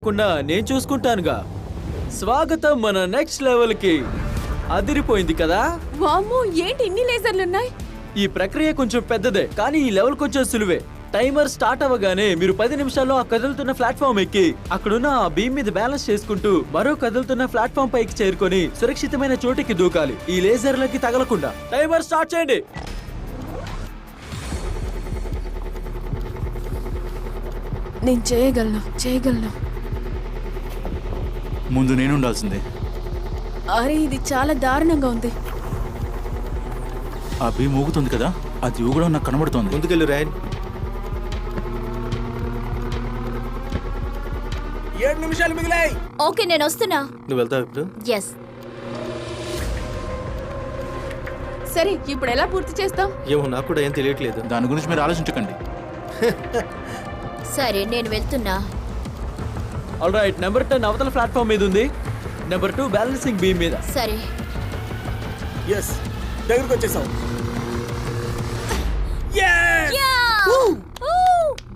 జరగకుండా నేను చూసుకుంటానుగా. స్వాగతం మన నెక్స్ట్ లెవెల్ కి. అదిరిపోయింది కదా? వామ్మో, ఏంటి ఇన్ని లేజర్లున్నాయి? ఈ ప్రక్రియ కొంచెం పెద్దదే, కానీ ఈ లెవెల్ కొంచెం సులువే. టైమర్ స్టార్ట్ అవ్వగానే మీరు 10 నిమిషాల్లో ఆ కదులుతున్న ప్లాట్ఫామ్ ఎక్కి అక్కడున్న ఆ బీమ్ మీద బ్యాలెన్స్ చేసుకుంటూ మరో కదులుతున్న ప్లాట్ఫామ్ పైకి చేరుకొని సురక్షితమైన చోటికి దూకాలి, ఈ లేజర్లకి తగలకుండా. టైమర్ స్టార్ట్ చేయండి. నేను చేయగలను. ముందు నేను ఉండాల్సిందే. అరే, ఇది చాలా దారుణంగా ఉంది. ఆ బీమ్ ఊగుతుంది కదా, అది ఊగడం నాకు కనబడుతోంది. ముందుకెళ్ళు రైన్. 7 నిమిషాలు మిగిలాయి. ఓకే, నేను వస్తున్నా. నువ్వు వెళ్తావు ఇప్పుడు? ఎస్. సరే, ఇప్పుడు ఎలా పూర్తి చేస్తాం? ఏమో నాకు కూడా ఏం తెలియట్లేదు. దాని గురించి మీరు ఆలోచించకండి. సరే, నేను వెళ్తున్నా. ఆల్ రైట్, నెంబర్ 10 అవతల ప్లాట్ఫామ్ మీద ఉంది, నెంబర్ 2 బ్యాలెన్సింగ్ బీమ్ మీద. సరే. ఎస్, దగ్గరికి వచ్చేసాం.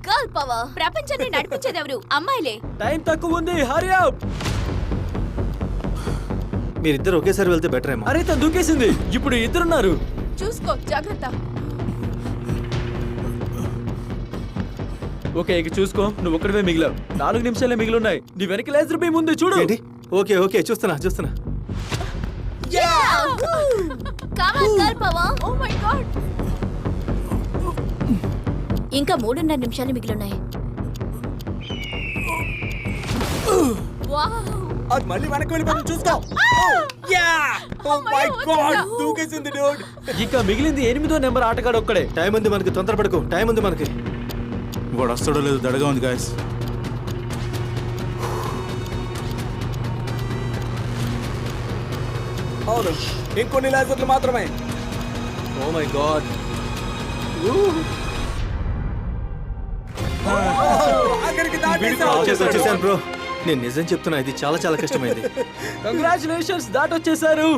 Girl power. ప్రపంచాన్ని నడిపించేది ఎవరు? అమ్మాయిలే. టైం తక్కువ ఉంది, హరి అప్. మీరిద్దరు ఒకేసారి వెళ్తే బెటర్ ఏమో. అరే, తను దూకేసింది. ఇప్పుడు ఇద్దరున్నారు. చూసుకో, జాగ్రత్త. ఓకే, ఇక చూసుకో, నువ్వు ఒక్కడివే మిగిలావు. 4 నిమిషాలే మిగిలిన్నాయి. నీ వెనక లేజర్ బీమ్ ఉంది, చూడు. ఏంటి? ఓకే ఓకే, చూస్తున్నా. Come on, girl power. Oh my god. ఇంకా 3.5 నిమిషాలు మిగిలిన్నాయి. వావ్. అది మళ్ళీ వెనక్కి వెళ్ళిపోతుంది, చూసుకో. ఓ మై గాడ్, దూకేసింది డ్యూడ్. ఇక మిగిలింది 8వ నెంబర్ ఆటగాడు ఒక్కడే. టైం ఉంది మనకి, తొందరపడకు. టైం ఉంది మనకి. వాడు వస్తాడో లేదు, దడగా ఉంది గాయస్. అవును, ఇంకొన్ని లేజర్లు మాత్రమే. Oh my god. వచ్చేసాను బ్రో. నేను నిజం చెప్తున్నా, ఇది చాలా కష్టమైంది. కంగ్రాచులేషన్స్, దాటొచ్చేసారు.